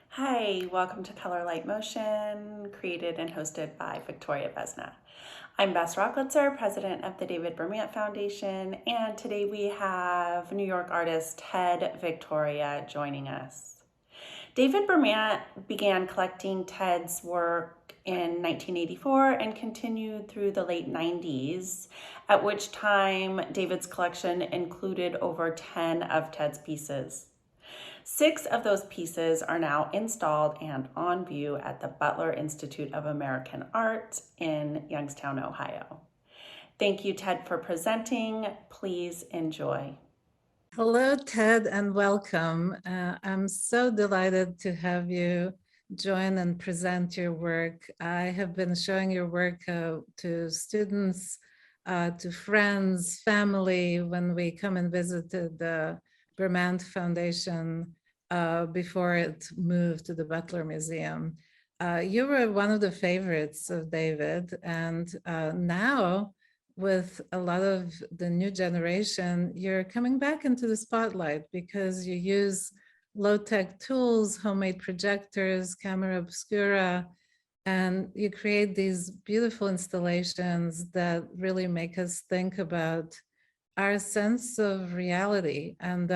Hi, welcome to Color Light Motion, created and hosted by Victoria Vesna. I'm Bess Rocklitzer, president of the David Bermant Foundation, and today we have New York artist Ted Victoria joining us. David Bermant began collecting Ted's work in 1984 and continued through the late 90s, at which time David's collection included over 10 of Ted's pieces. 6 of those pieces are now installed and on view at the Butler Institute of American Art in Youngstown, Ohio. Thank you, Ted, for presenting. Please enjoy. Hello, Ted, and welcome. I'm so delighted to have you join and present your work. I have been showing your work to students, to friends, family, when we come and visit the Bermant Foundation before it moved to the Butler Museum. You were one of the favorites of David, and now with a lot of the new generation, you're coming back into the spotlight because you use low-tech tools, homemade projectors, camera obscura, and you create these beautiful installations that really make us think about our sense of reality. And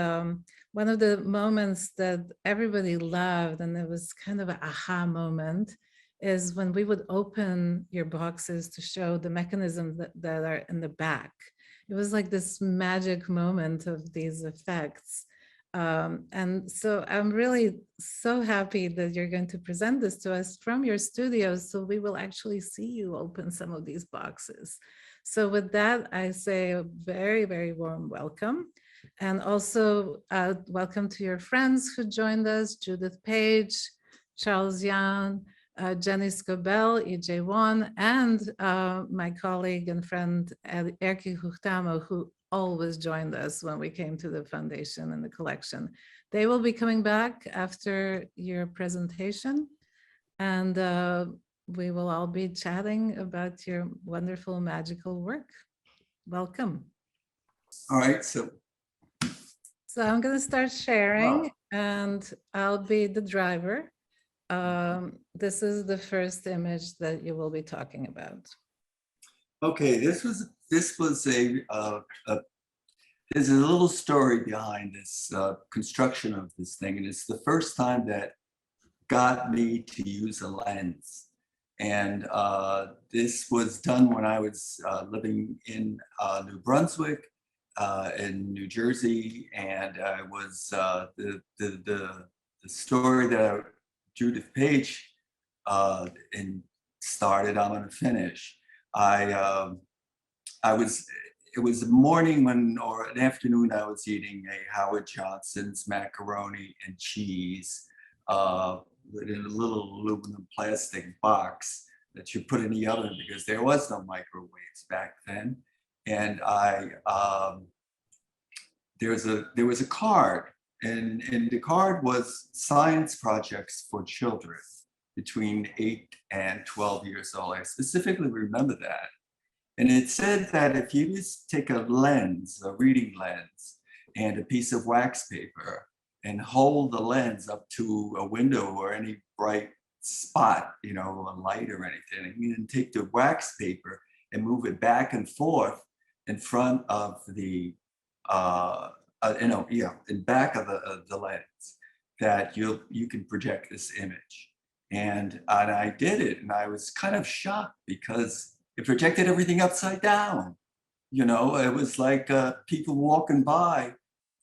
one of the moments that everybody loved, and it was kind of an aha moment, is when we would open your boxes to show the mechanisms that are in the back. It was like this magic moment of these effects. And so I'm really so happy that you're going to present this to us from your studio, so we will actually see you open some of these boxes. So with that, I say a very, very warm welcome. And also welcome to your friends who joined us, Judith Page, Charles Yan, Jenny Scobell, EJ Won, and my colleague and friend Erki Huchtamo, who always joined us when we came to the foundation and the collection. They will be coming back after your presentation, and we will all be chatting about your wonderful magical work. Welcome. All right, so I'm going to start sharing, and I'll be the driver. This is the first image that you will be talking about. okay, this was there's a little story behind this construction of this thing, and it's the first time that got me to use a lens. And this was done when I was living in New Brunswick, in New Jersey, and I was the story that Judith Page and started. I'm going to finish. I was. It was a morning or an afternoon. I was eating a Howard Johnson's macaroni and cheese in a little aluminum plastic box that you put in the oven because there was no microwaves back then. And there was a card, and the card was science projects for children between 8 and 12 years old. I specifically remember that. And it said that if you just take a lens, a reading lens, and a piece of wax paper and hold the lens up to a window or any bright spot, a light or anything, and then take the wax paper and move it back and forth in front of the, in back of the lens, that you can project this image. And I did it, and I was kind of shocked because it projected everything upside down. It was like people walking by,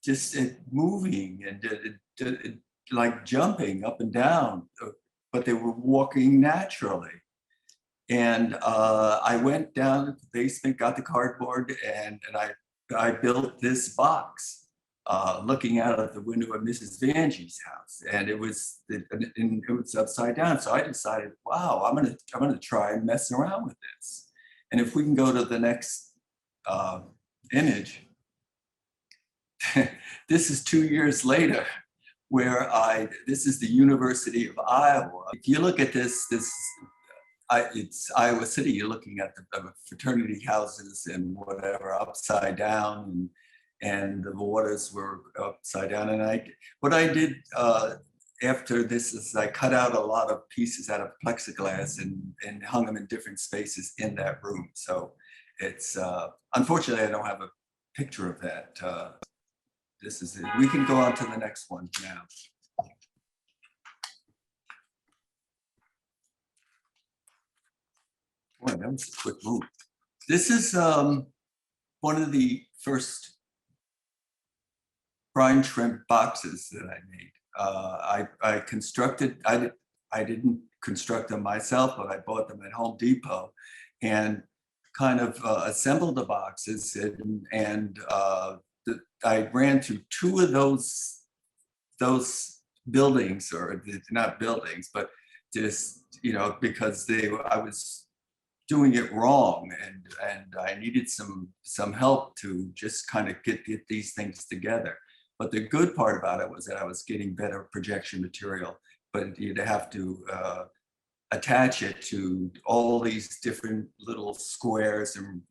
just moving and like jumping up and down, but they were walking naturally. And I went down to the basement, got the cardboard, and I built this box, looking out of the window of Mrs. Vanjie's house, and it was upside down. So I decided, wow, I'm gonna try and mess around with this. And if we can go to the next image, this is 2 years later, where this is the University of Iowa. If you look at this, it's Iowa City. You're looking at the fraternity houses and whatever upside down, and the waters were upside down. And what I did after this is I cut out a lot of pieces out of plexiglass and hung them in different spaces in that room. So it's unfortunately I don't have a picture of that. This is it. We can go on to the next one now. Boy, that was a quick move. This is one of the first brine shrimp boxes that I made. I constructed, I didn't construct them myself, but I bought them at Home Depot and kind of assembled the boxes and I ran through two of those buildings, or not buildings, but just, you know, because I was doing it wrong and I needed some help to just kind of get these things together. But the good part about it was that I was getting better projection material, but you'd have to attach it to all these different little squares and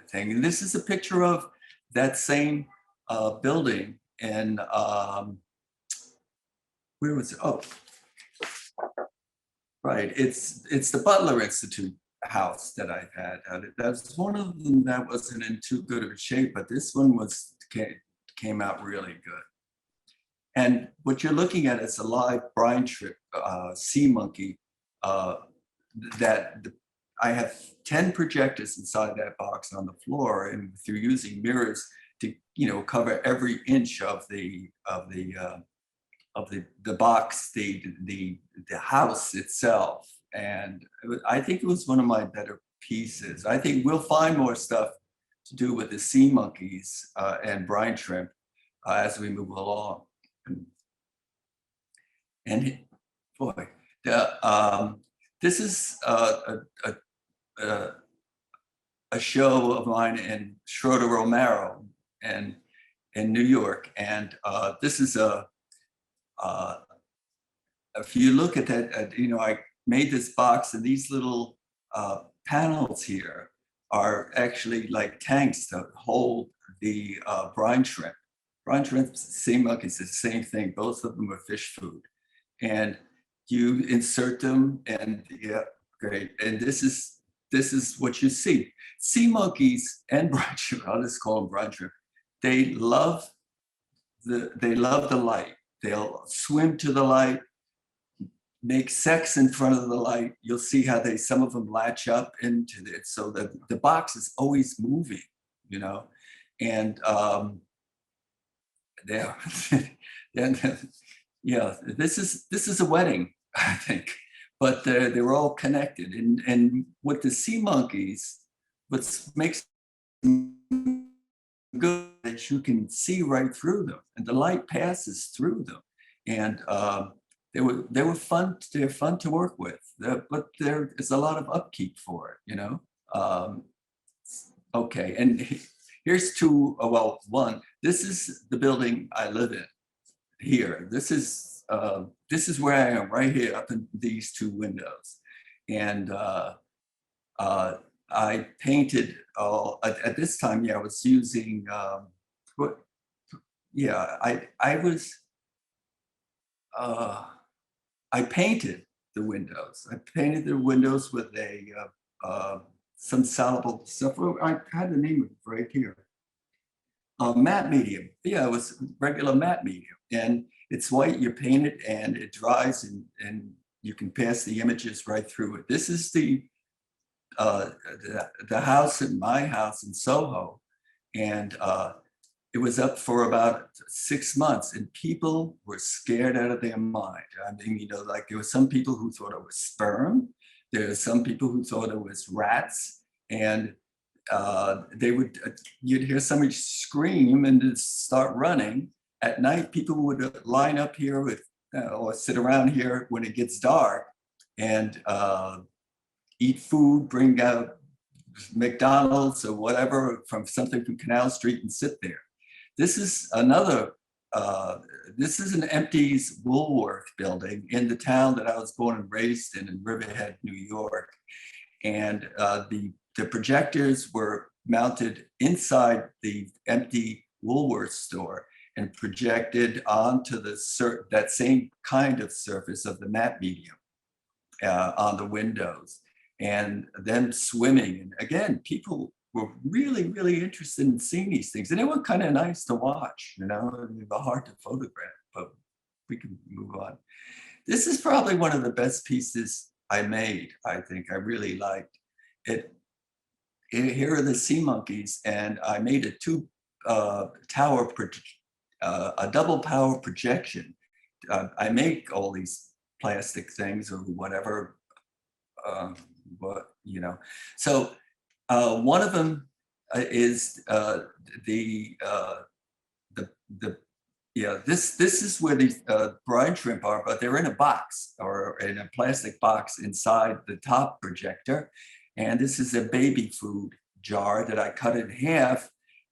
thing. And this is a picture of that same building. And where was it? Oh, right. It's the Butler Institute house that I've had. That's one of them that wasn't in too good of a shape, but this one came out really good. And what you're looking at is a live brine shrimp, sea monkey, that I have 10 projectors inside that box on the floor, and through using mirrors to, you know, cover every inch of the box, the house itself. And I think it was one of my better pieces. I think we'll find more stuff to do with the sea monkeys and brine shrimp as we move along. And boy, this is a show of mine in Schroeder Romero and in New York. And this is if you look at that, you know, I made this box, and these little panels here are actually like tanks to hold the brine shrimp. Brine shrimp, sea monkeys, the same thing. Both of them are fish food. And you insert them, and yeah, great. And this is what you see. Sea monkeys and brine shrimp, I'll just call them brine shrimp, they love the light. They'll swim to the light, make sex in front of the light. You'll see how some of them latch up into it, so that the box is always moving, you know. And yeah, this is a wedding, I think, but they're all connected. And with the sea monkeys, what makes them good is you can see right through them, and the light passes through them. And they were fun. They're fun to work with, but there is a lot of upkeep for it, you know. Okay, and here's two. Well, one. This is the building I live in here. This is where I am, right here, up in these two windows. And I painted at this time. Yeah, I was using I painted the windows. I painted the windows with some soluble stuff. I had the name of it right here. Matte medium. Yeah, it was regular matte medium. And it's white, you paint it, and it dries, and you can pass the images right through it. This is the house, in my house in Soho. And it was up for about 6 months, and people were scared out of their mind. I mean, you know, like there were some people who thought it was sperm. There were some people who thought it was rats. And you'd hear somebody scream and just start running. At night, people would line up here or sit around here when it gets dark and eat food, bring out McDonald's or whatever something from Canal Street and sit there. This is this is an empty Woolworth building in the town that I was born and raised in Riverhead, New York. And the projectors were mounted inside the empty Woolworth store. and projected onto that same kind of surface of the matte medium on the windows, and them swimming. And again, people were really, really interested in seeing these things, and they were kind of nice to watch, you know, they were hard to photograph, but we can move on. This is probably one of the best pieces I made, I think. I really liked it. Here are the sea monkeys, and I made a a double power projection. I make all these plastic things or whatever, you know. So one of them is this is where the brine shrimp are, but they're in a box or in a plastic box inside the top projector. And this is a baby food jar that I cut in half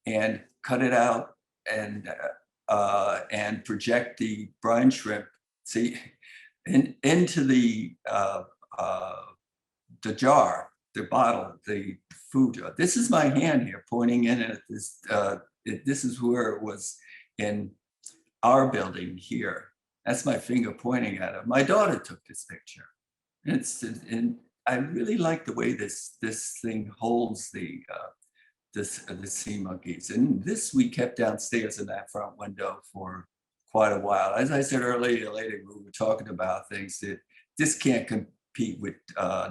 and cut it out and project the brine shrimp, see, into the jar, the bottle, the food jar. This is my hand here pointing in at this. This is where it was in our building here. That's my finger pointing at it. My daughter took this picture. And I really like the way this thing holds the sea monkeys. And this we kept downstairs in that front window for quite a while. As I said earlier, we were talking about things that this can't compete with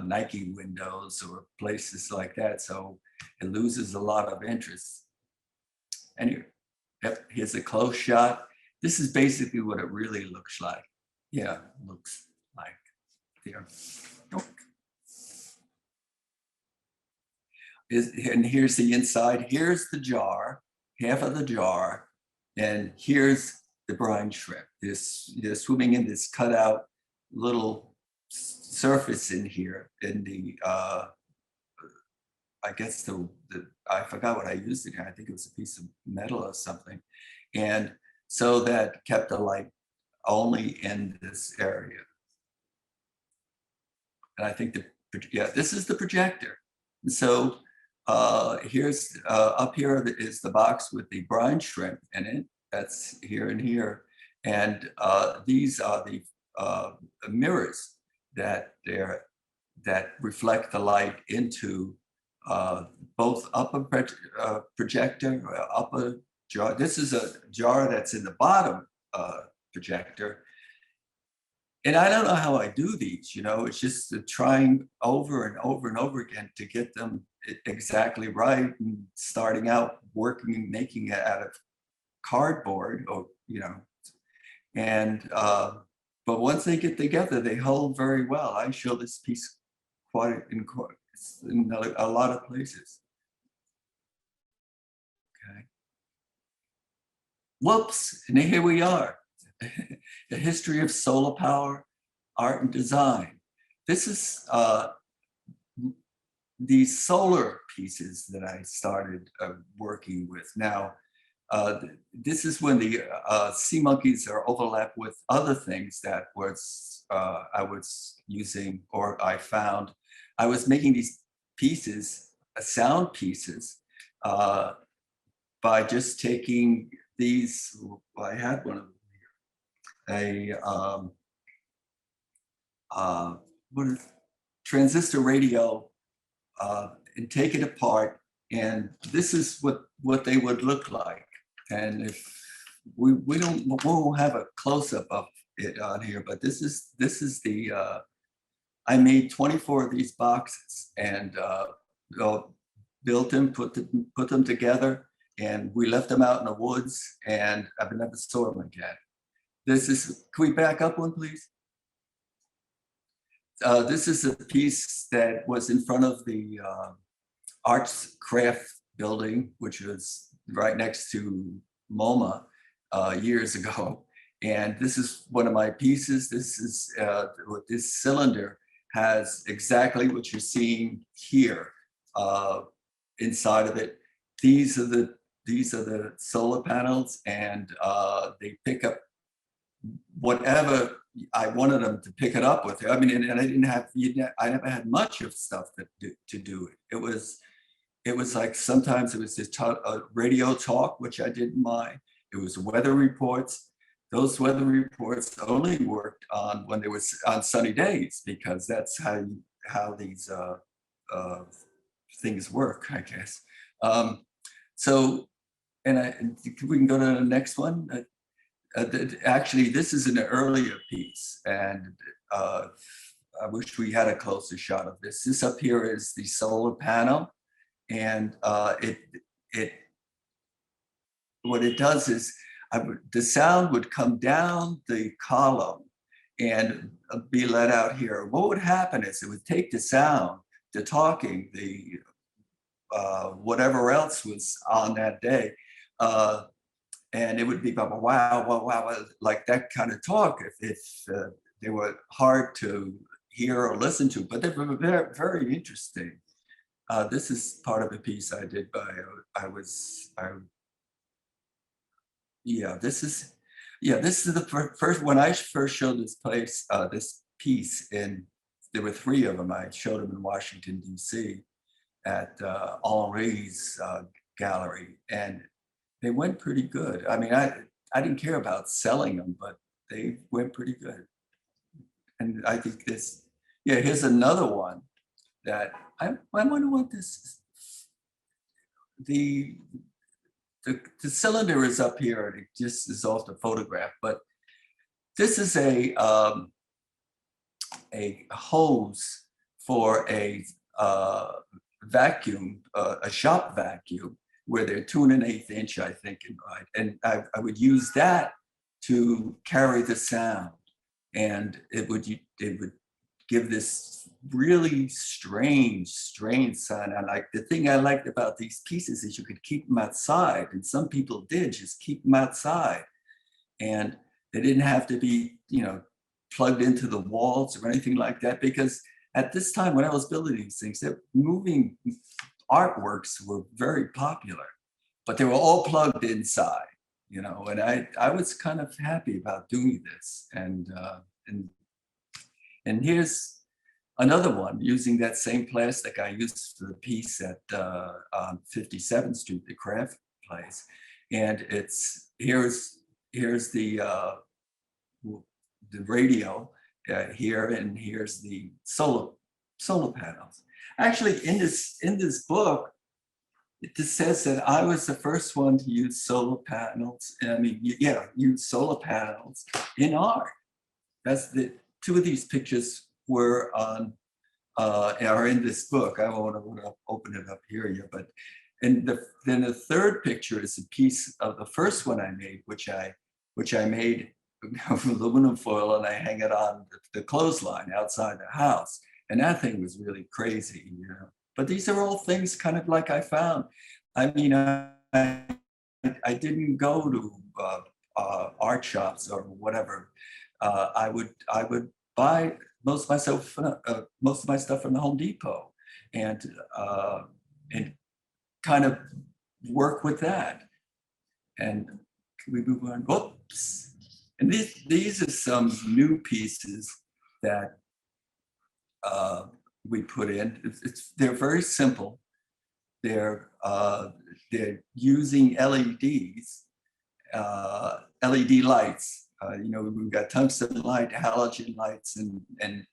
Nike windows or places like that. So it loses a lot of interest. Anyway, here's a close shot. This is basically what it really looks like. Yeah, looks like there. And here's the inside. Here's the jar, half of the jar, and here's the brine shrimp. They're swimming in this cutout little surface in here in the I guess I forgot what I used in here. I think it was a piece of metal or something, and so that kept the light only in this area. And I think this is the projector. And so here's up here is the box with the brine shrimp in it. That's here and here. And these are the mirrors that reflect the light into both upper projector, upper jar. This is a jar that's in the bottom projector. And I don't know how I do these, you know, it's just trying over and over and over again to get them exactly right, and starting out working and making it out of cardboard, or, you know, and but once they get together, they hold very well. I show this piece in a lot of places. Okay. Whoops, and here we are. The history of solar power, art and design. This is these solar pieces that I started working with. Now, this is when the sea monkeys are overlapped with other things that was I was using, or I found. I was making these pieces, sound pieces, by just taking these. Well, I had one of them here. What is transistor radio, and take it apart, and this is what they would look like. And if we won't have a close-up of it on here, but this is the I made 24 of these boxes, and built them, put them together, and we left them out in the woods, and I've never saw them again. This is, can we back up one, please? This is a piece that was in front of the Arts Craft building, which was right next to MoMA years ago. And this is one of my pieces. This is what this cylinder has exactly what you're seeing here inside of it. These are the solar panels, and they pick up whatever I wanted them to pick it up with. I mean, and I didn't have, I never had much of stuff to do it. It was like sometimes it was just radio talk, which I didn't mind. it was weather reports. Those weather reports only worked on when there was on sunny days, because that's how these things work, I guess. So, and we can go to the next one. Actually, this is an earlier piece, and I wish we had a closer shot of this. This up here is the solar panel, and what it does is the sound would come down the column and be let out here. What would happen is it would take the sound, the talking, the whatever else was on that day, and it would be wow, wow, wow, like that kind of talk. If they were hard to hear or listen to, but they were very, very interesting. This is part of a piece I did by this is the first, when I first showed this place, this piece, and there were 3 of them. I showed them in Washington, D.C. at Henri's gallery, and they went pretty good. I mean, I didn't care about selling them, but they went pretty good. And I think this, here's another one that I wonder what this is. The cylinder is up here, and it just is off the photograph, but this is a hose for a vacuum, a shop vacuum, where they're 2 1/8 inch, I think, and I would use that to carry the sound, and it would give this really strange sound. The thing I liked about these pieces is you could keep them outside, and some people did just keep them outside, and they didn't have to be, plugged into the walls or anything like that, because at this time when I was building these things, moving artworks were very popular, but they were all plugged inside, and I was kind of happy about doing this. And here's another one using that same plastic I used for the piece at 57th Street, the craft place. And here's the radio here, and here's the solar panels. Actually, in this book, it just says that I was the first one to use solar panels. Use solar panels in art. That's the 2 of these pictures were are in this book. I don't want to open it up here yet, but then the third picture is a piece of the first one I made, which I made from aluminum foil, and I hang it on the clothesline outside the house. And that thing was really crazy, But these are all things kind of like I found. I mean, I didn't go to art shops or whatever. I would buy most of my stuff from the Home Depot, and kind of work with that. And can we move on? Whoops. And these are some new pieces that we put in. They're very simple. They're using LEDs, LED lights. We've got tungsten light, halogen lights, and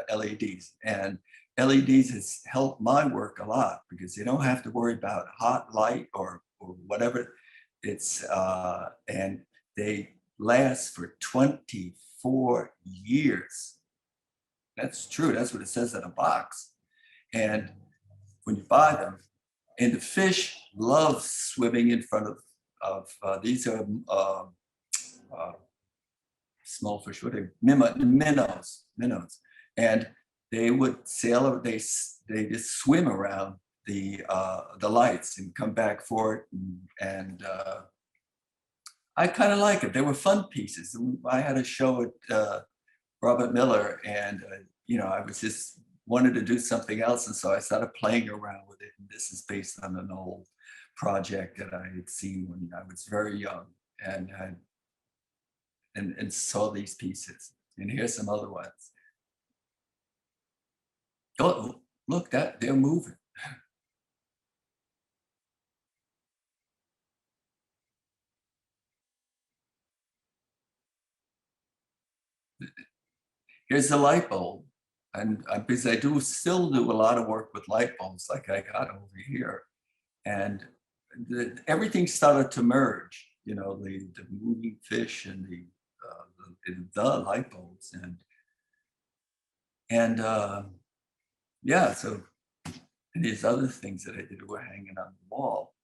LEDs. And LEDs has helped my work a lot, because you don't have to worry about hot light or whatever. And they last for 24 years. That's true. That's what it says in a box. And when you buy them, and the fish love swimming in front of these are small fish, what are they? Minnows. And they would sail, they just swim around the lights and come back for it. And I kind of like it. They were fun pieces. I had a show at Robert Miller, and I was just wanted to do something else, and so I started playing around with it. And this is based on an old project that I had seen when I was very young, and saw these pieces. And here's some other ones. Oh, look, they're moving. here's the light bulb. And because I still do a lot of work with light bulbs like I got over here. And everything started to merge, you know, the moving fish and the light bulbs. And yeah, so these other things that I did were hanging on the wall.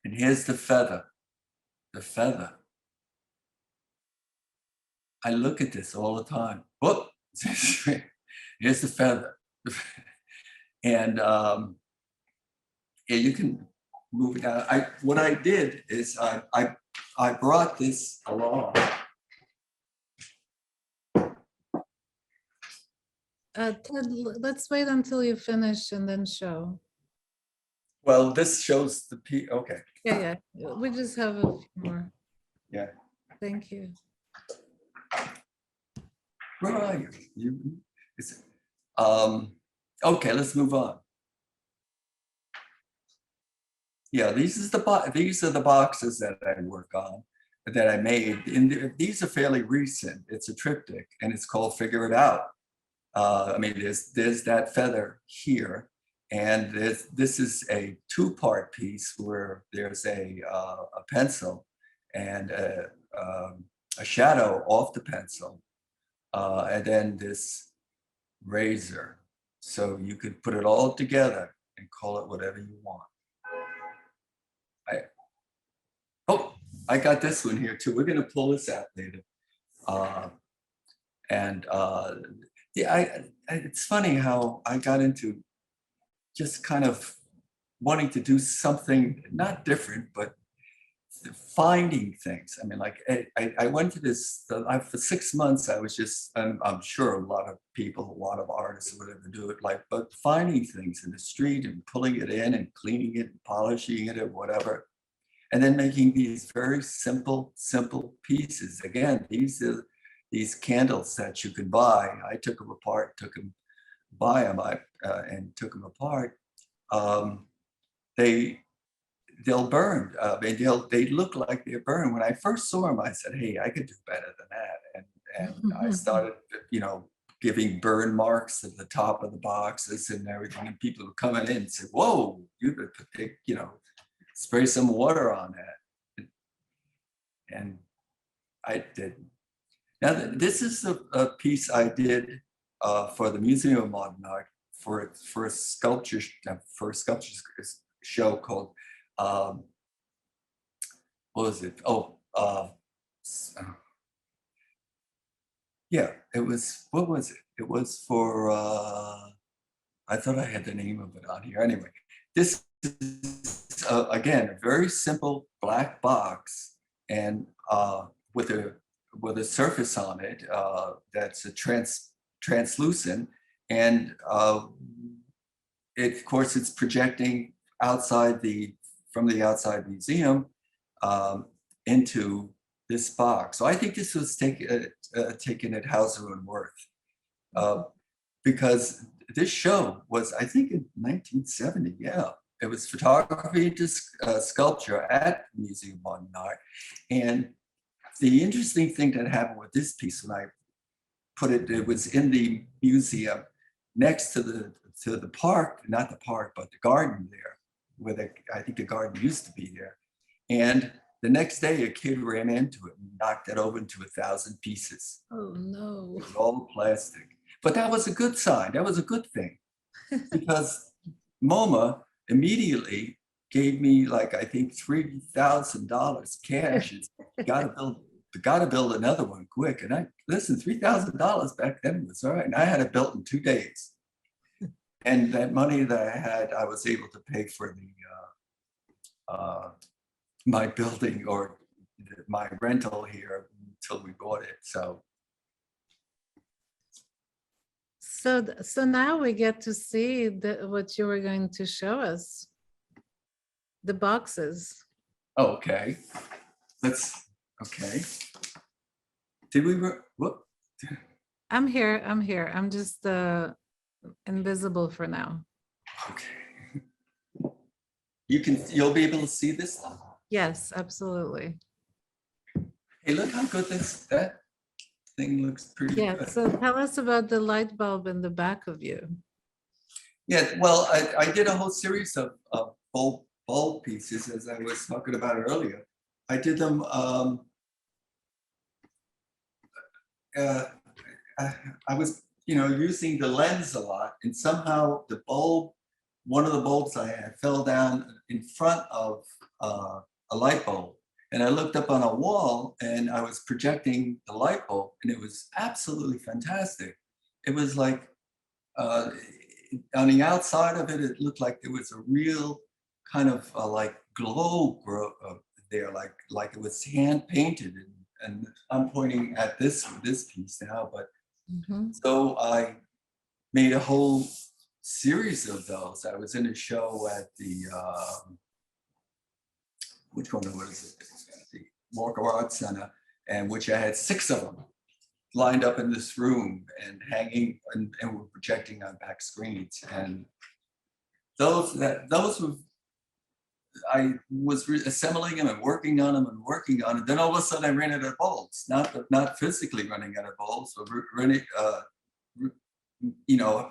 And here's the feather. The feather. I look at this all the time. Whoop! Here's the feather. And yeah, you can move it out. What I did is I brought this along. Ted, let's wait until you finish and then show. Well, this shows the okay. Yeah, we just have a few more. Yeah. Thank you. Where are you? Okay, let's move on. Yeah, these are the boxes that I work on, that I made. And these are fairly recent. It's a triptych, and it's called Figure It Out. I mean, there's that feather here, and this is a two-part piece where there's a pencil and a shadow off the pencil, and then this razor. So you could put it all together and call it whatever you want. I got this one here too. We're gonna pull this out later. Yeah, it's funny how I got into just kind of wanting to do something not different, but finding things. I mean, like I went to this, for 6 months, I was just, I'm sure a lot of people, a lot of artists or whatever do it, like, but finding things in the street and pulling it in and cleaning it and polishing it or whatever. And then making these very simple pieces. Again, these candles that you could buy. I took them apart, buy them, and took them apart. They'll burn. They look like they're burned. When I first saw them, I said, "Hey, I could do better than that." And I started, you know, giving burn marks at the top of the boxes and everything. And people would come in and say, "Whoa, you could put, you know, spray some water on that." And I didn't. Now, this is a piece I did for the Museum of Modern Art for a sculpture show called, what was it? Yeah, it was, what was it? It was for, I thought I had the name of it on here. Anyway, this is, again, a very simple black box, and with a surface on it that's a translucent, and of course it's projecting from the outside museum into this box. So I think this was taken at Hauser and Wirth, because this show was, I think, in 1970. Yeah, it was photography to sculpture at the Museum of Modern Art. And the interesting thing that happened with this piece, when I put it, it was in the museum next to the park, not the park, but the garden there, where I think the garden used to be there. And the next day, a kid ran into it and knocked it over into 1,000 pieces. Oh no! It was all plastic. But that was a good sign. That was a good thing, because MoMA immediately gave me, like, I think $3,000 cash. Gotta build another one quick. And listen, $3,000 back then was all right. And I had it built in 2 days. And that money that I had, I was able to pay for my building, or my rental here, until we bought it. So now we get to see what you were going to show us, the boxes. Okay, okay. Did we, whoop? I'm here. I'm just invisible for now. Okay. You'll be able to see this now? Yes, absolutely. Hey, look how good that thing looks pretty Yeah, good. so tell us about the light bulb in the back of you. Yeah, well, I did a whole series of bulb pieces, as I was talking about earlier. I did them. I was, using the lens a lot, and somehow the bulb, one of the bulbs I had, fell down in front of a light bulb, and I looked up on a wall, and I was projecting the light bulb, and it was absolutely fantastic. It was like on the outside of it, it looked like there was a real kind of like glow there, like it was hand painted. And I'm pointing at this piece now, but Mhm. so I made a whole series of those. I was in a show at the which one was it? The Walker Arts Center, and which I had 6 of them lined up in this room and hanging, and were projecting on back screens. And those were, I was assembling them and working on them and working on it. Then all of a sudden I ran out of bulbs, not physically running out of bulbs, but running,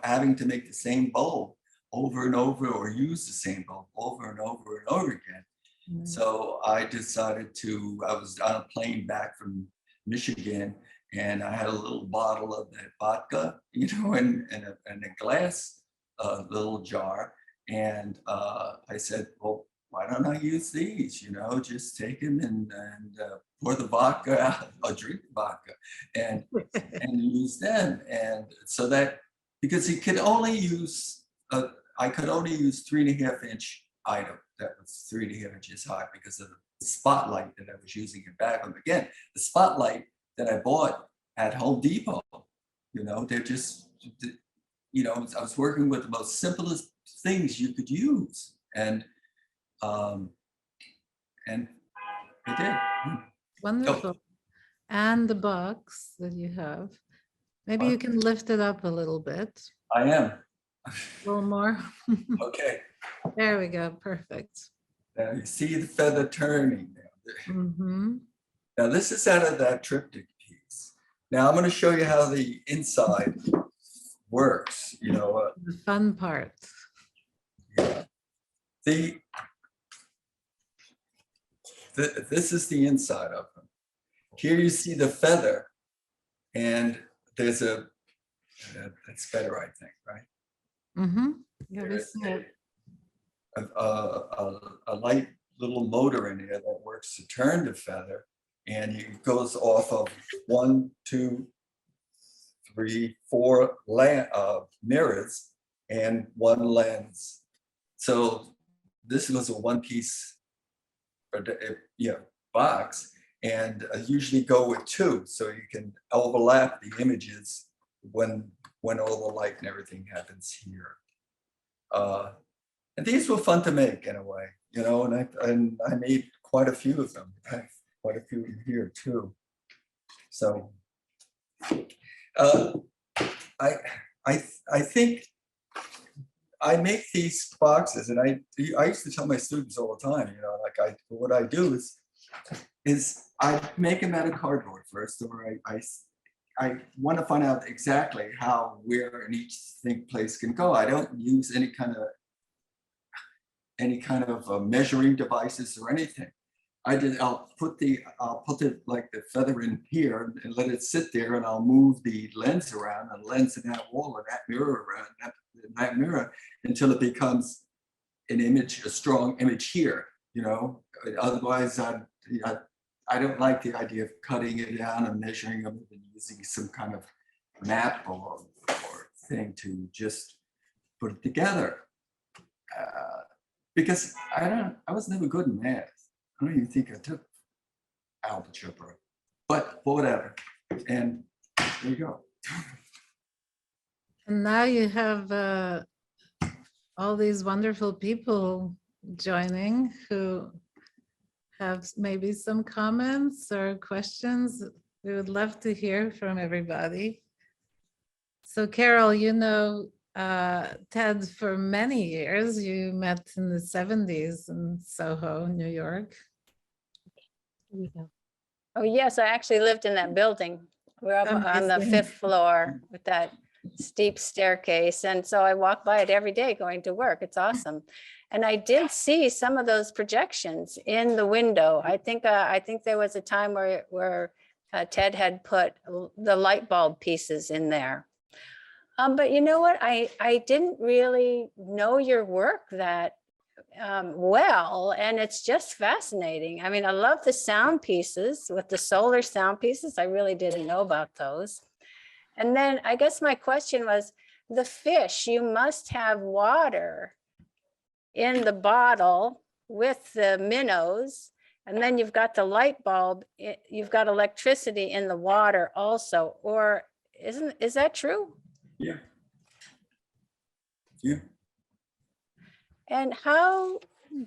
having to make the same bulb over and over, or use the same bulb over and over and over again. Mm. So I decided I was on a plane back from Michigan, and I had a little bottle of that vodka, in a glass little jar. And I said, well, why don't I use these? Just take them and pour the vodka out, or drink the vodka, and use them. And so that, because he could only use, I could only use 3.5-inch item that was 3.5 inches high, because of the spotlight that I was using it back on. Again, the spotlight that I bought at Home Depot, they're just, I was working with the most simplest things you could use, and I did. Wonderful. And the box that you have, maybe you can lift it up a little bit. I am. A little more. Okay. There we go. Perfect. Now you see the feather turning now. Mm-hmm. Now this is out of that triptych piece. Now I'm going to show you how the inside works. The fun part. Yeah. This is the inside of them. Here you see the feather, and there's that's better, I think, right? Mm-hmm. Yeah, we There's see it. a light little motor in here that works to turn the feather, and it goes off of 1, 2, 3, 4 mirrors and 1 lens. So this was a one-piece box, and I usually go with 2, so you can overlap the images when all the light and everything happens here. And these were fun to make in a way, and I made quite a few of them. I have quite a few in here too. So I think I make these boxes, and I used to tell my students all the time, what I do is I make them out of cardboard first, or I want to find out exactly where in each place can go. I don't use any kind of measuring devices or anything. I'll put like the feather in here and let it sit there, and I'll move the lens around, and lens in that wall, and that mirror around, that mirror, until it becomes an image, a strong image here. Otherwise I don't like the idea of cutting it down and measuring them and using some kind of map or thing to just put it together. Because I was never good in math. I don't even think I took algebra, but whatever. And there you go. And now you have all these wonderful people joining who have maybe some comments or questions. We would love to hear from everybody. So Carol, Ted for many years. You met in the 70s in Soho, New York. Here we go. Oh, yes, I actually lived in that building We're up on the Amazing. 5th floor with that steep staircase. And so I walk by it every day going to work. It's awesome. And I did see some of those projections in the window. I think there was a time where Ted had put the light bulb pieces in there. But you know what? I didn't really know your work that well, and it's just fascinating. I mean, I love the sound pieces with the solar sound pieces. I really didn't know about those. And then I guess my question was, the fish, you must have water in the bottle with the minnows, and then you've got the light bulb, you've got electricity in the water also, or is that true? Yeah. Yeah. And how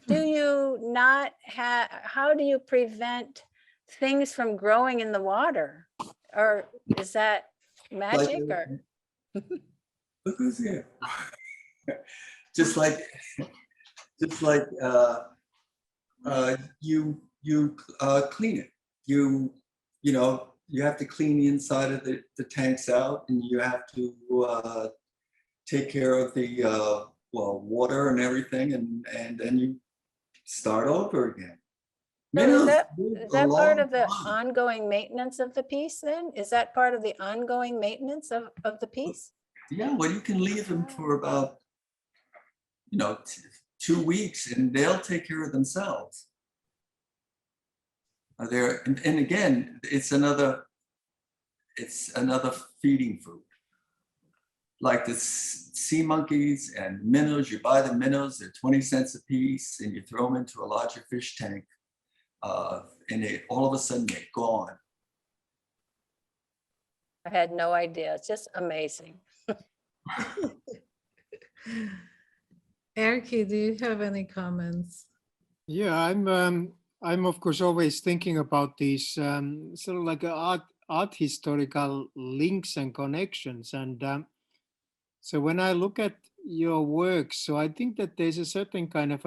do you not have, how do you prevent things from growing in the water? Or is that magic or? Look who's here. just like you clean it. You know, you have to clean the inside of the tanks out, and you have to take care of the water and everything, and then you start over again. So is that part of the ongoing maintenance of the piece then? Is that part of the ongoing maintenance of the piece? Yeah, well, you can leave them for about, 2 weeks, and they'll take care of themselves. And again, it's another feeding food. Like the sea monkeys and minnows, you buy the minnows, they're 20 cents a piece, and you throw them into a larger fish tank, and all of a sudden they're gone. I had no idea. It's just amazing. Erky, do you have any comments? Yeah, I'm of course always thinking about these sort of like art historical links and connections. And so when I look at your work, so I think that there's a certain kind of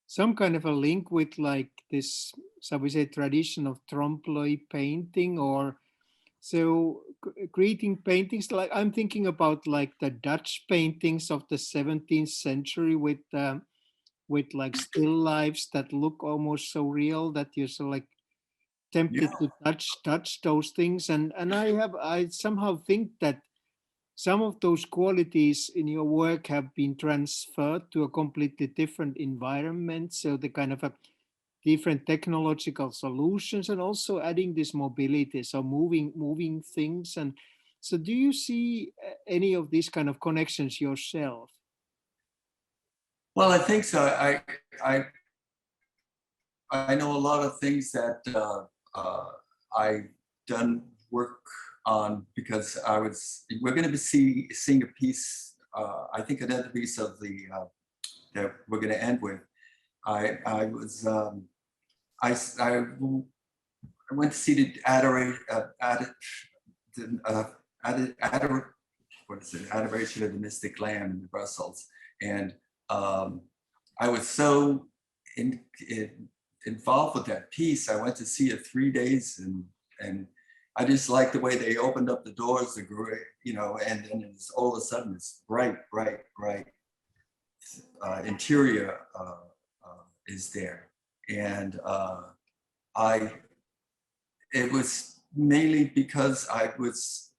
some kind of a link with like this, shall we say, tradition of trompe-l'oeil painting, or so creating paintings. Like I'm thinking about like the Dutch paintings of the 17th century with like still lifes that look almost so real that you're so like tempted to touch those things. And I somehow think that some of those qualities in your work have been transferred to a completely different environment. So the kind of a different technological solutions, and also adding this mobility, so moving things. And so do you see any of these kind of connections yourself? Well, I think so. I know a lot of things that I've done work on because we're going to be seeing a piece, I think another piece of the, that we're going to end with. I went to see the Adoration of the Mystic Lamb in Brussels, and I was so involved with that piece. I went to see it 3 days, and I just liked the way they opened up the doors, and then it's all of a sudden it's bright interior is there, and it was mainly because I was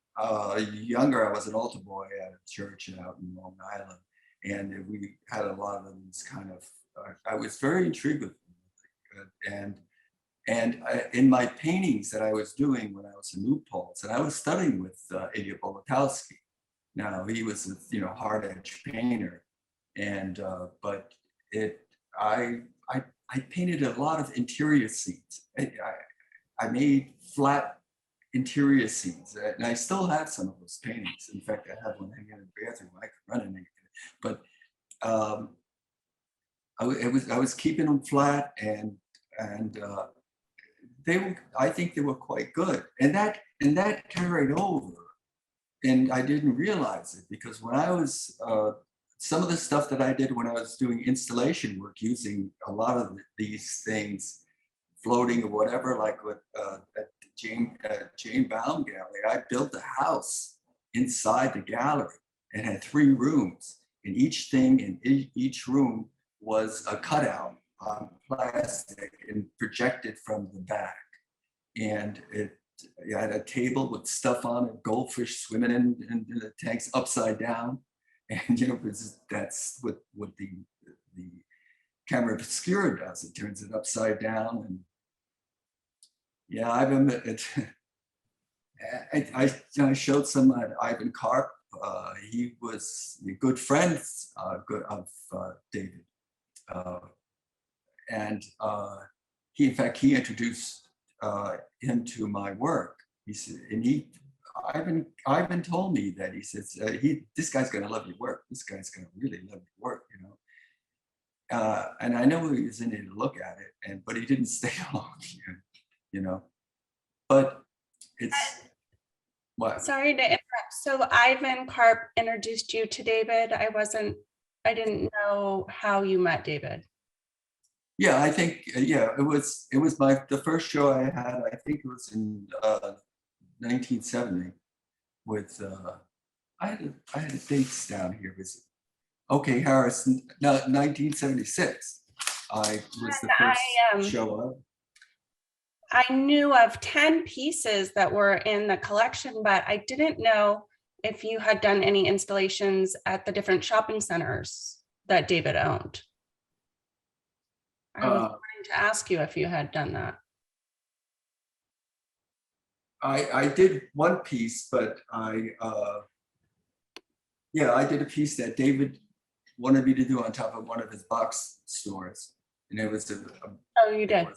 younger. I was an altar boy at a church out in Long Island, and we had a lot of these kind of. I was very intrigued with them, and in my paintings that I was doing when I was in New Paltz, and I was studying with Ilya Bolotowski. Now he was a hard edge painter, and but I painted a lot of interior scenes. I made flat interior scenes, and I still have some of those paintings. In fact, I have one hanging in the bathroom. I could run in it, but I was keeping them flat, and I think they were quite good, and that carried over, and I didn't realize it because when I was some of the stuff that I did when I was doing installation work using a lot of these things floating or whatever, like with at Jane Baum Gallery. I built a house inside the gallery and had 3 rooms, and each thing in each room was a cutout on plastic and projected from the back. And it had a table with stuff on it, goldfish swimming in the tanks upside down. And that's what the camera obscura does. It turns it upside down. And yeah, I showed some at Ivan Karp. He was a good friend of David. And he introduced him to my work. He said, and Ivan told me that, he says, this guy's gonna love your work. This guy's gonna really love your work, and I know he was in there to look at it, but he didn't stay long, but it's, what? Sorry to interrupt. So Ivan Karp introduced you to David. I didn't know how you met David. Yeah, I think, it was the first show I had, I think it was in 1970 with, I had the dates down here. Was OK Harris, no, 1976. I was the first show of. I knew of 10 pieces that were in the collection, but I didn't know if you had done any installations at the different shopping centers that David owned. I was wanting to ask you if you had done that. I did one piece, but I did a piece that David wanted me to do on top of one of his box stores, and it was Oh, you did?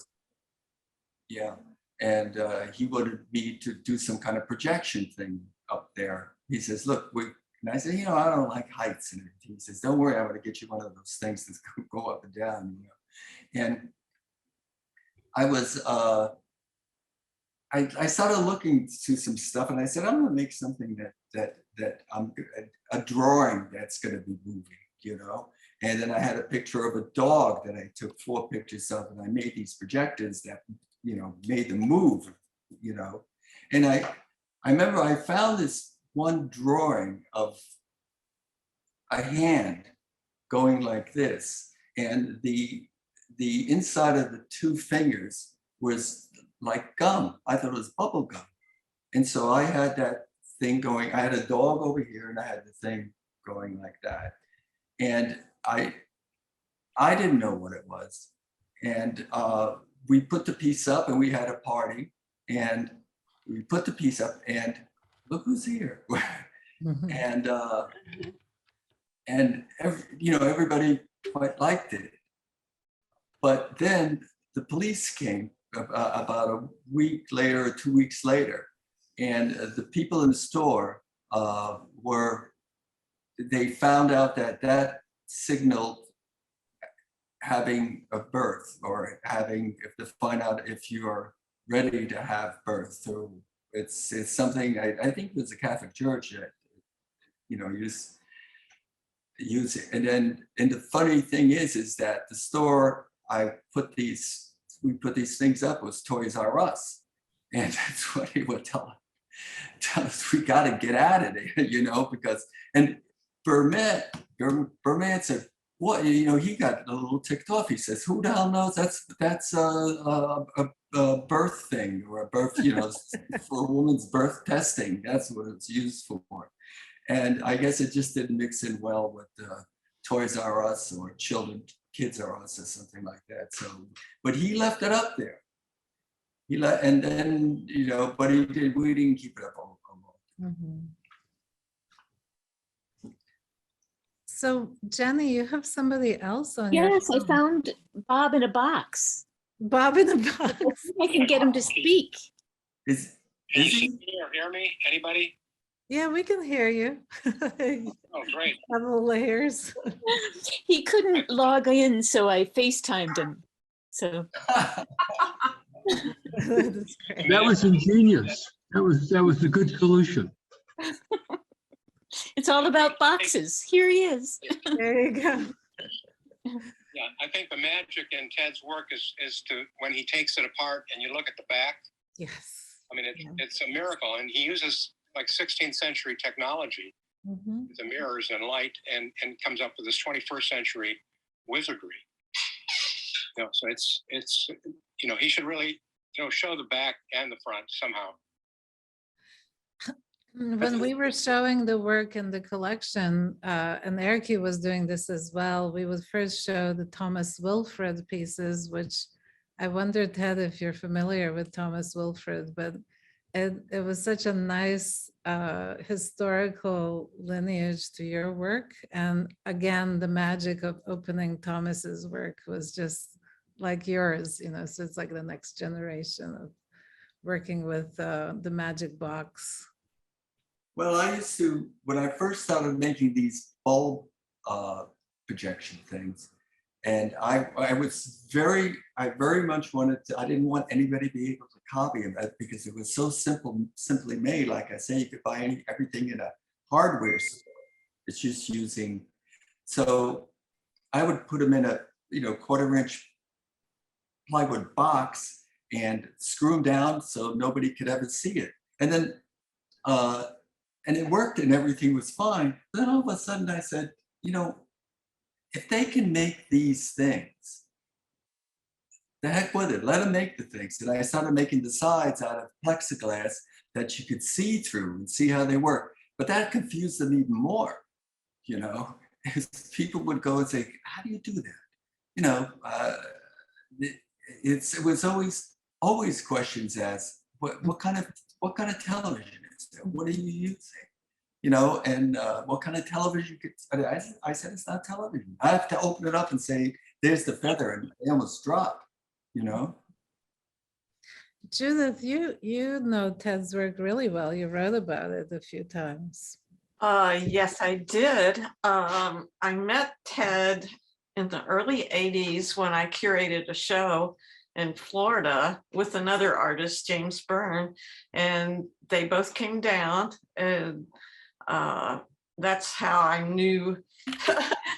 Yeah, and he wanted me to do some kind of projection thing up there. He says, look, and I said, I don't like heights and everything. He says, don't worry, I'm gonna get you one of those things that go up and down, And I was, I started looking to some stuff, and I said, I'm gonna make something that I'm a drawing that's gonna be moving, And then I had a picture of a dog that I took 4 pictures of, and I made these projectors that, made them move, And I remember I found this one drawing of a hand going like this, and the inside of the 2 fingers was like gum. I thought it was bubble gum. And so I had that thing going. I had a dog over here, and I had the thing going like that. And I didn't know what it was. And we put the piece up, and we had a party, and we put the piece up, and look who's here. And everybody quite liked it. But then the police came about a week later or 2 weeks later, and the people in the store they found out that signaled having a birth, or to find out if you are ready to have birth. So it's something, I think it was the Catholic Church that, use it. And the funny thing is that the store we put these things up was Toys R Us. And that's what he would tell us, we got to get out of there, because, and Berman said, what, he got a little ticked off. He says, who the hell knows? That's a birth thing, or a birth, for a woman's birth testing. That's what it's used for. And I guess it just didn't mix in well with Toys R Us or Kids R Us or something like that. So, but he left it up there. And then, but we didn't keep it up all long. Mm-hmm. So Jenny, you have somebody else on your Yes, phone. I found Bob in a box. Bob in a box. I can get him to speak. Is Can he? you hear me? Anybody? Yeah, we can hear you. Oh, great. Double layers. He couldn't log in, so I FaceTimed him. So That's great. That was ingenious. That was a good solution. it's all about boxes. Here he is. There you go. Yeah, I think the magic in Ted's work is to when he takes it apart and you look at the back. Yes. I mean, Yeah. it's a miracle, and he uses like 16th century technology, Mhm. the mirrors and light, and comes up with this 21st century wizardry. You know, so it's you know, he should really, you know, show the back and the front somehow. When we were showing the work in the collection, and Erky was doing this as well, we would first show the Thomas Wilfred pieces, which I wonder, Ted, if you're familiar with Thomas Wilfred, but it was such a nice historical lineage to your work. And again, the magic of opening Thomas's work was just like yours, you know, so it's like the next generation of working with the magic box. Well, I used to, when I first started making these bulb projection things, and I very much wanted to, I didn't want anybody to be able to copy it because it was so simply made. Like I say, you could buy everything in a hardware store. It's just using, so I would put them in a, you know, 1/4-inch plywood box and screw them down so nobody could ever see it. And then, and it worked and everything was fine. Then all of a sudden I said, you know, if they can make these things, the heck with it, let them make the things. And I started making the sides out of plexiglass that you could see through and see how they work. But that confused them even more, you know, because people would go and say, how do you do that? You know, it was always questions as what kind of television is there? What are you using? You know, and what kind of television I said it's not television. I have to open it up and say, there's the feather, and they almost drop, you know. Judith, you know Ted's work really well. You wrote about it a few times. Yes, I did. I met Ted in the early 80s when I curated a show in Florida with another artist, James Byrne, and they both came down, and that's how I knew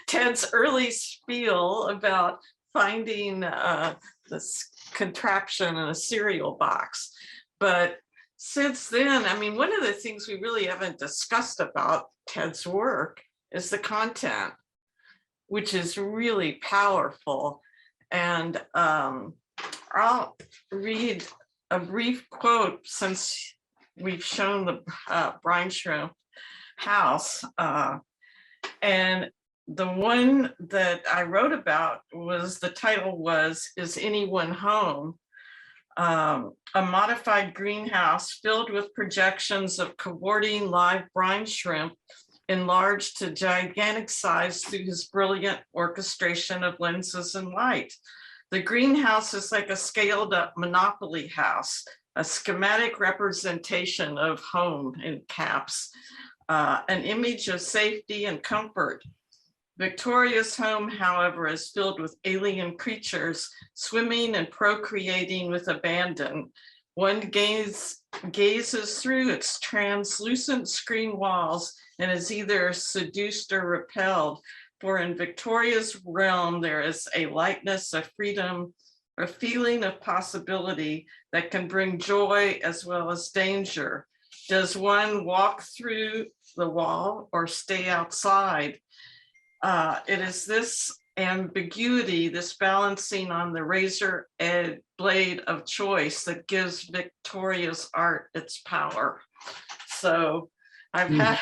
Ted's early spiel about finding this contraption in a cereal box. But since then, I mean, one of the things we really haven't discussed about Ted's work is the content, which is really powerful. And I'll read a brief quote since we've shown the brine shrimp house. And the one that I wrote about was, the title was, Is Anyone Home? A modified greenhouse filled with projections of cavorting live brine shrimp enlarged to gigantic size through his brilliant orchestration of lenses and light. The greenhouse is like a scaled up Monopoly house, a schematic representation of home in caps, an image of safety and comfort. Victoria's home, however, is filled with alien creatures swimming and procreating with abandon. One gazes through its translucent screen walls and is either seduced or repelled. For in Victoria's realm, there is a lightness, a freedom, a feeling of possibility that can bring joy as well as danger. Does one walk through the wall or stay outside? It is this ambiguity, this balancing on the razor edge blade of choice that gives Victoria's art its power. So I've had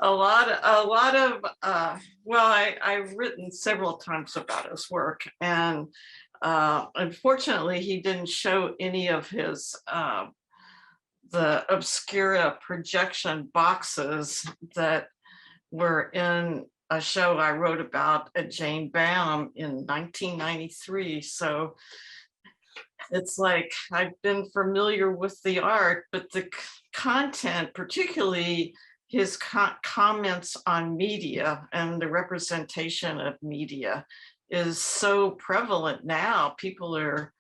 a lot of well, I've written several times about his work, and unfortunately he didn't show any of his the obscura projection boxes that were in a show I wrote about at Jane Bam in 1993. So it's like I've been familiar with the art, but the content, particularly his comments on media and the representation of media, is so prevalent now. People are,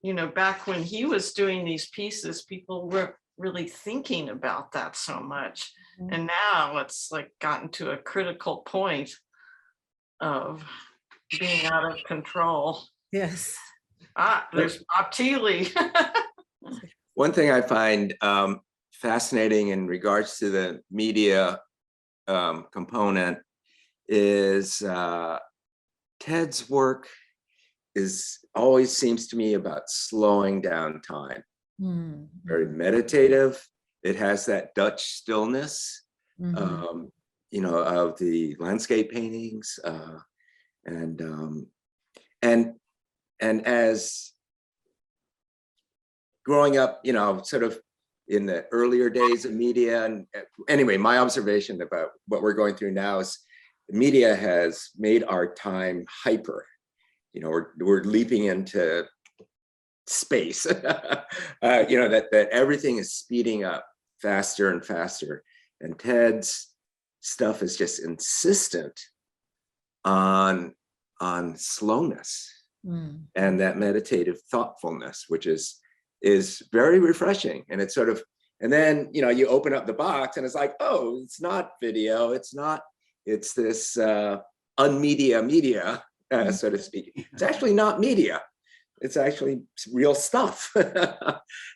you know, back when he was doing these pieces, people were really thinking about that so much. And now it's like gotten to a critical point of being out of control. Yes. Ah, there's Bob Thiele. One thing I find fascinating in regards to the media component is Ted's work always seems to me about slowing down time. Very meditative. It has that Dutch stillness, you know, of the landscape paintings, and as growing up, you know, sort of in the earlier days of media. And anyway, my observation about what we're going through now is media has made our time hyper. You know, we're leaping into space. You know, that everything is speeding up faster and faster. And Ted's stuff is just insistent on slowness and that meditative thoughtfulness, which is very refreshing. And it's sort of, and then, you know, you open up the box and it's like, oh, it's not video. It's this unmedia media, so to speak. It's actually not media. It's actually real stuff.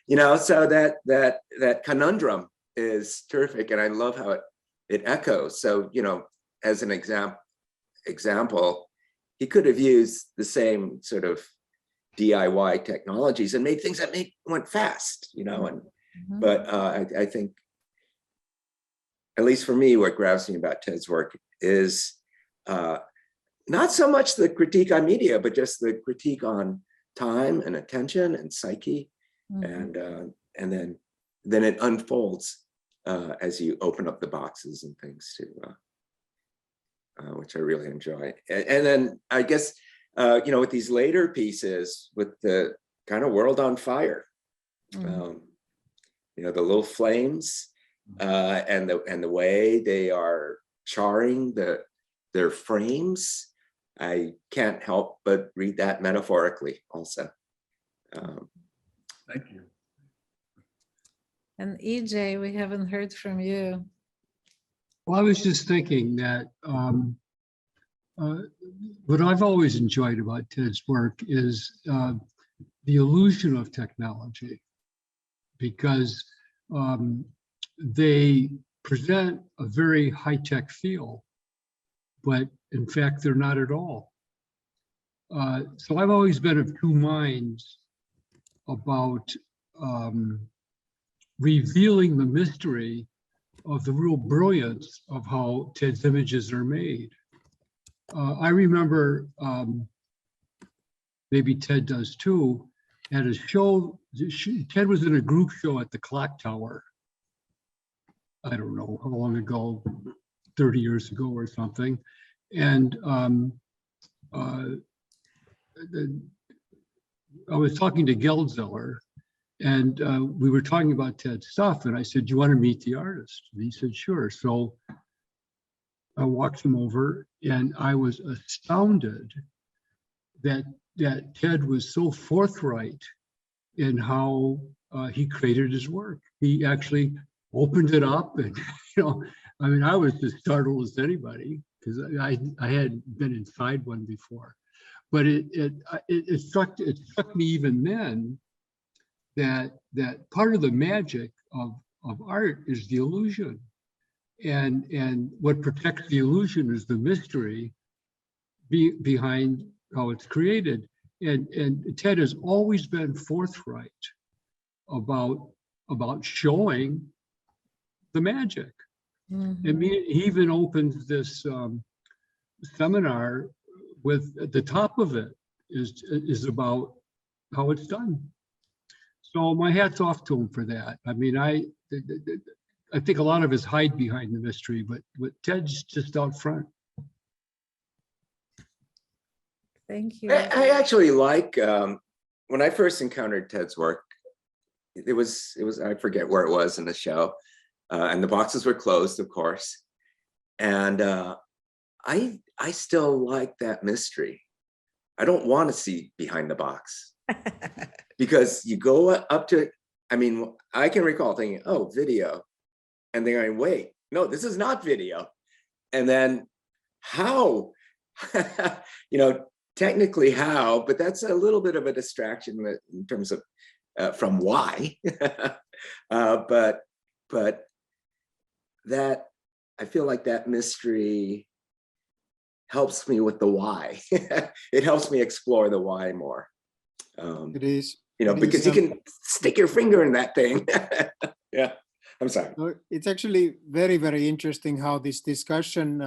You know, so that conundrum is terrific. And I love how it echoes. So, you know, as an example, he could have used the same sort of DIY technologies and made things that went fast, you know, and but I think, at least for me, what grabs me about Ted's work is not so much the critique on media, but just the critique on time and attention and psyche, and then it unfolds as you open up the boxes and things too, which I really enjoy. And then I guess, you know, with these later pieces, with the kind of world on fire, you know, the little flames and the way they are charring their frames, I can't help but read that metaphorically also. Thank you. And EJ, we haven't heard from you. Well, I was just thinking that what I've always enjoyed about Ted's work is the illusion of technology, because they present a very high-tech feel, but in fact, they're not at all. So I've always been of two minds about revealing the mystery of the real brilliance of how Ted's images are made. I remember, maybe Ted does too, at a show, Ted was in a group show at the Clock Tower. I don't know how long ago, 30 years ago or something. And I was talking to Geldziller, and we were talking about Ted's stuff, and I said, do you want to meet the artist? And he said, sure. So I walked him over, and I was astounded that Ted was so forthright in how he created his work. He actually opened it up, and you know, I mean, I was as startled as anybody, because I hadn't been inside one before. But it struck me even then that part of the magic of art is the illusion, and what protects the illusion is the mystery behind how it's created. And Ted has always been forthright about showing the magic. I mean, he even opens this seminar with, at the top of it is about how it's done. So my hat's off to him for that. I mean, I think a lot of us hide behind the mystery, but Ted's just out front. Thank you. I actually like, when I first encountered Ted's work, it was I forget where it was in the show, and the boxes were closed, of course. And I still like that mystery. I don't want to see behind the box, because you go up to it. I mean, I can recall thinking, oh, video. And then going, wait, no, this is not video. And then how you know, technically how, but that's a little bit of a distraction in terms of from why. But that, I feel like that mystery helps me with the why. It helps me explore the why more. It is. You know, because you can stick your finger in that thing. Yeah, I'm sorry. It's actually very, very interesting how this discussion,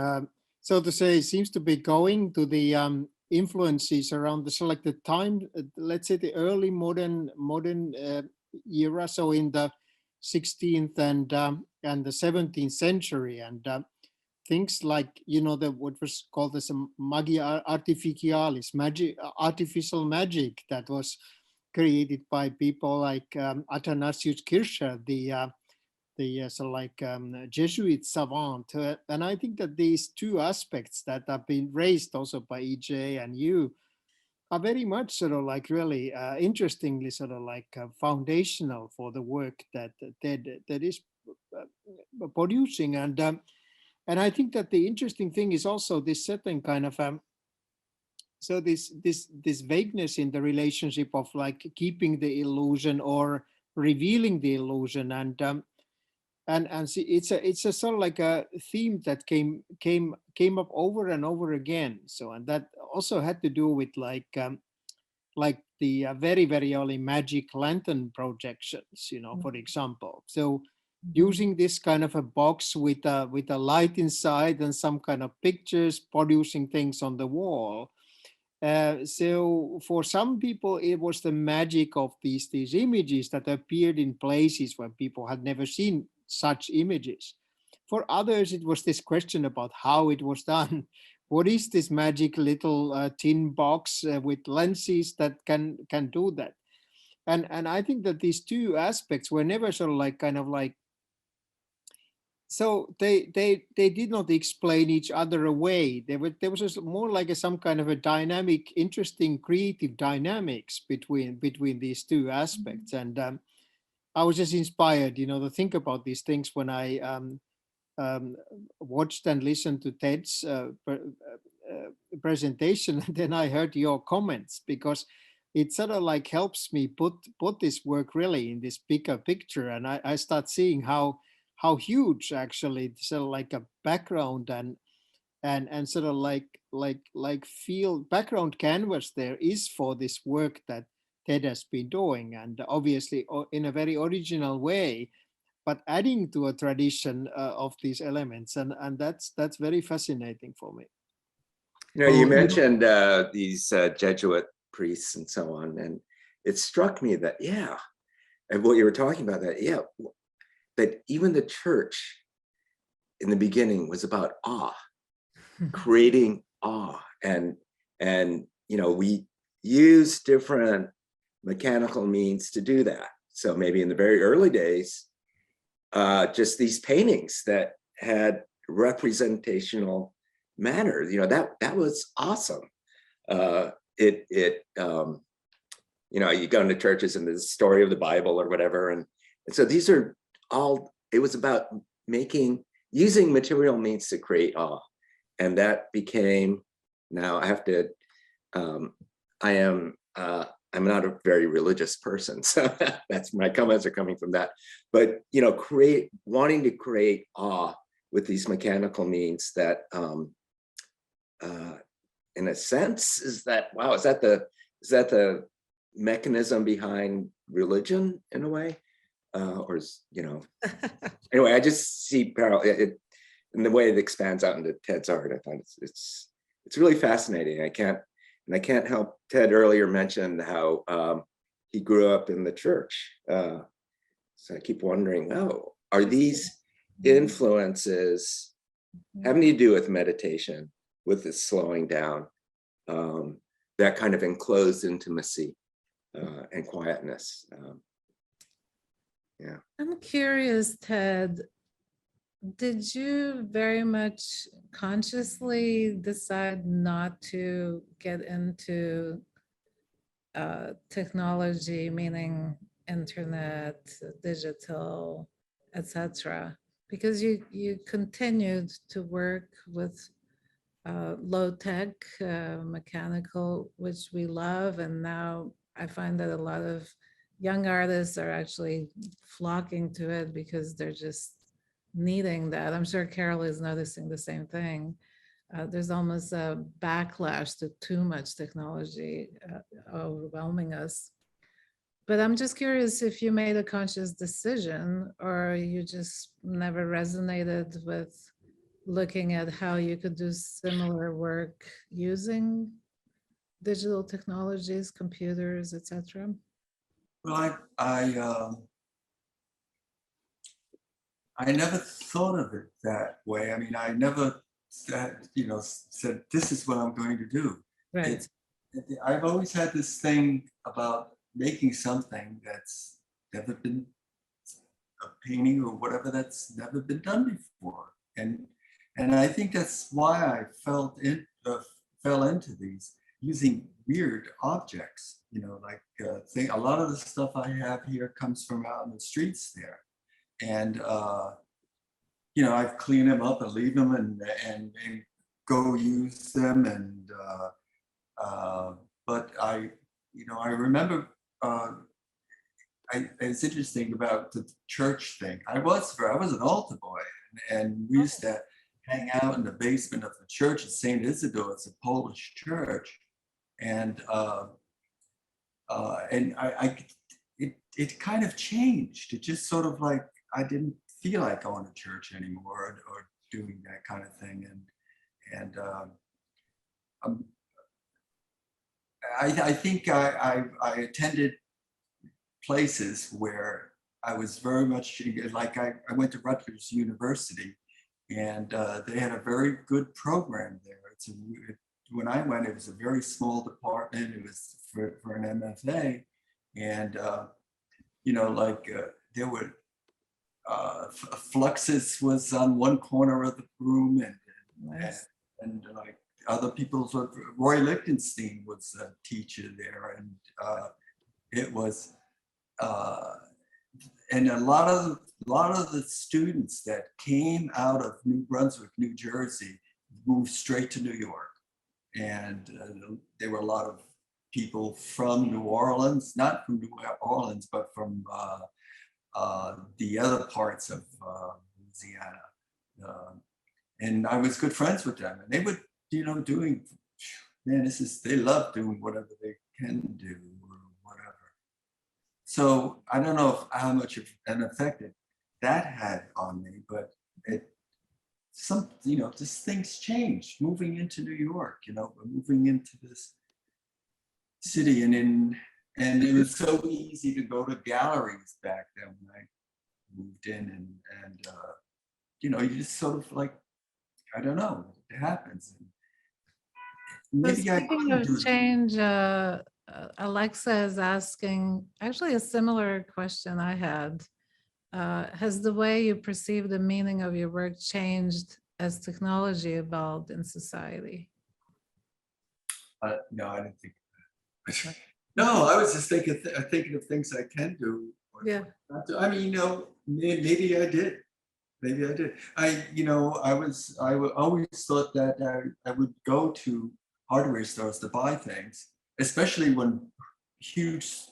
so to say, seems to be going to the influences around the selected time, let's say the early modern era, so in the 16th and the 17th century, and things like, you know, what was called as magia artificialis, magic, artificial magic, that was created by people like Athanasius Kircher, the Jesuit savant. And I think that these two aspects that have been raised also by EJ and you are very much sort of like really interestingly sort of like foundational for the work that that is producing. And I think that the interesting thing is also this certain kind of so this vagueness in the relationship of like keeping the illusion or revealing the illusion, and see, it's a sort of like a theme that came up over and over again. So, and that also had to do with like the very, very early magic lantern projections, you know, for example. So using this kind of a box with a light inside and some kind of pictures producing things on the wall. So for some people, it was the magic of these images that appeared in places where people had never seen such images. For others, it was this question about how it was done. What is this magic little tin box with lenses that can do that? And I think that these two aspects were never sort of like kind of like, so they did not explain each other away. There was just more like some kind of a dynamic, interesting, creative dynamics between these two aspects. And I was just inspired, you know, to think about these things when I watched and listened to Ted's presentation, and then I heard your comments, because it sort of like helps me put this work really in this bigger picture, and I start seeing how huge actually sort of like a background and sort of like field background canvas there is for this work that Ted has been doing, and obviously in a very original way, but adding to a tradition of these elements, and that's very fascinating for me. You know, you mentioned these Jesuit priests and so on, and it struck me that, yeah, and what you were talking about, that, yeah, that even the church in the beginning was about awe, creating awe, and you know, we use different mechanical means to do that. So maybe in the very early days, just these paintings that had representational manner, you know, that was awesome. You know, you go into churches and the story of the Bible or whatever, and so these are all, it was about using material means to create awe. And that became, now I have to, I'm not a very religious person, so that's, my comments are coming from that. But, you know, wanting to create awe with these mechanical means that, in a sense, is that the mechanism behind religion in a way? Or is, you know, anyway, I just see it in the way it expands out into Ted's art. I find it's really fascinating. I can't help, Ted earlier mentioned how he grew up in the church. So I keep wondering, oh, are these influences having to do with meditation, with the slowing down, that kind of enclosed intimacy and quietness? Yeah. I'm curious, Ted, did you very much consciously decide not to get into technology, meaning internet, digital, etc.? Because you continued to work with low tech, mechanical, which we love. And now I find that a lot of young artists are actually flocking to it because they're just needing that. I'm sure Carol is noticing the same thing. There's almost a backlash to too much technology overwhelming us. But I'm just curious if you made a conscious decision or you just never resonated with looking at how you could do similar work using digital technologies, computers, etc. Well, I never thought of it that way. I mean, I never said, said, this is what I'm going to do. Right. I've always had this thing about making something that's never been a painting or whatever that's never been done before. And I think that's why I fell into these using weird objects, like a lot of the stuff I have here comes from out in the streets there. And, I've cleaned them up and leave them and go use them. And, but I remember, it's interesting about the church thing. I was an altar boy, and we used to hang out in the basement of the church at St. Isidore. It's a Polish church. And it kind of changed. It just sort of like, I didn't feel like going to church anymore or doing that kind of thing. And I think I attended places where I was very much like, I went to Rutgers University, and they had a very good program there. When I went, it was a very small department. It was for an MFA, and there were Fluxus was on one corner of the room, and like other people's. Roy Lichtenstein was a teacher there, and it was. And a lot of the students that came out of New Brunswick, New Jersey, moved straight to New York. And there were a lot of people from New Orleans, not from New Orleans, but from the other parts of Louisiana. And I was good friends with them. And they would, they love doing whatever they can do. So I don't know how much of an effect that had on me, but just things changed. Moving into New York, moving into this city, and it was so easy to go to galleries back then when I moved in, and you just sort of like, I don't know, it happens. Maybe speaking of change, Alexa is asking actually a similar question I had. Has the way you perceive the meaning of your work changed as technology evolved in society? No, I didn't think of that. No, I was just thinking of things I can do. Yeah. I mean, maybe I did. Maybe I did. I always thought that I would go to hardware stores to buy things, especially when huge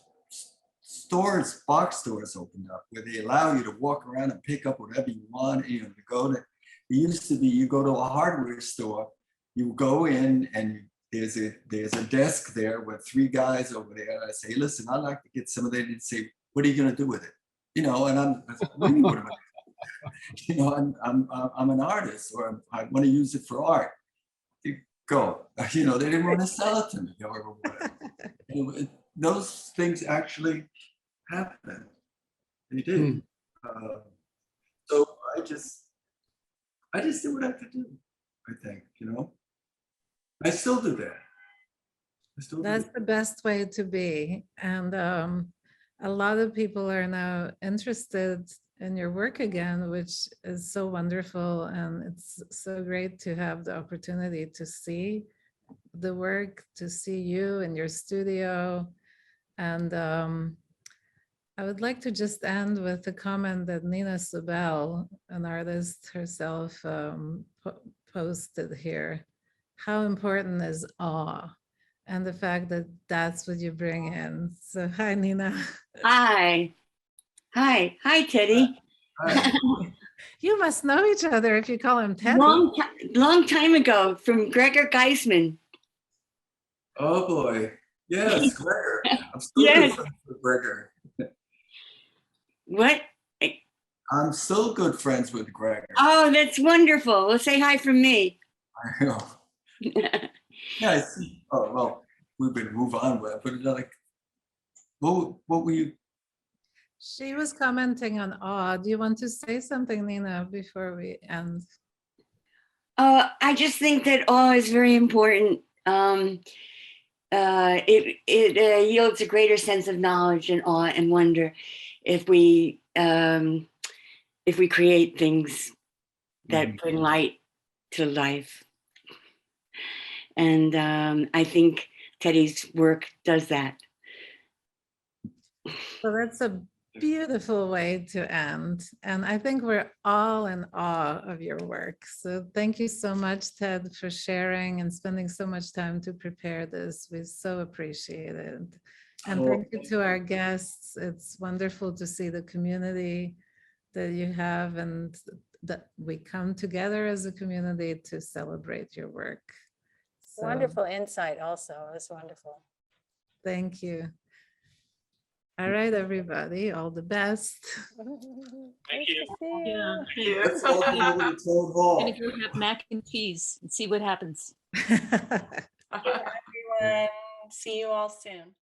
stores, box stores opened up, where they allow you to walk around and pick up whatever you want. To go to, it used to be you go to a hardware store, you go in and there's a desk there with three guys over there. And I say, listen, I'd like to get some of that. And say, what are you going to do with it? And I'm, what am I? I'm an artist, or I want to use it for art. Go. They didn't want to sell it to me or whatever. Those things actually happened. They did. So I just did what I could do, I think, I still do that. That's the best way to be. And a lot of people are now interested in your work again, which is so wonderful. And it's so great to have the opportunity to see the work, to see you in your studio. And I would like to just end with a comment that Nina Sobel, an artist herself, posted here. how important is awe and the fact that that's what you bring in. So hi, Nina. Hi. Hi. Hi, Teddy. Hi. You must know each other if you call him Teddy. Long time ago from Gregor Geisman. Oh boy. Yes, Gregor. I'm still Yes. good friends with Gregor. What? I'm still good friends with Gregor. Oh, that's wonderful. Well, say hi from me. I know. Yeah, I see. Oh well, we would move on with it, but like, what were you? She was commenting on awe. Do you want to say something, Nina, before we end? I just think that awe is very important. It yields a greater sense of knowledge and awe and wonder if we create things that bring light to life. And I think Teddy's work does that. So that's a beautiful way to end. And I think we're all in awe of your work. So thank you so much, Ted, for sharing and spending so much time to prepare this. We so appreciate it. And thank you to our guests. It's wonderful to see the community that you have and that we come together as a community to celebrate your work. So, Wonderful insight also. It was wonderful. thank you. All right, everybody, all the best. Thank you. Yeah. Let's all go over to town hall. Gonna go have mac and cheese and see what happens. Everyone, see you all soon.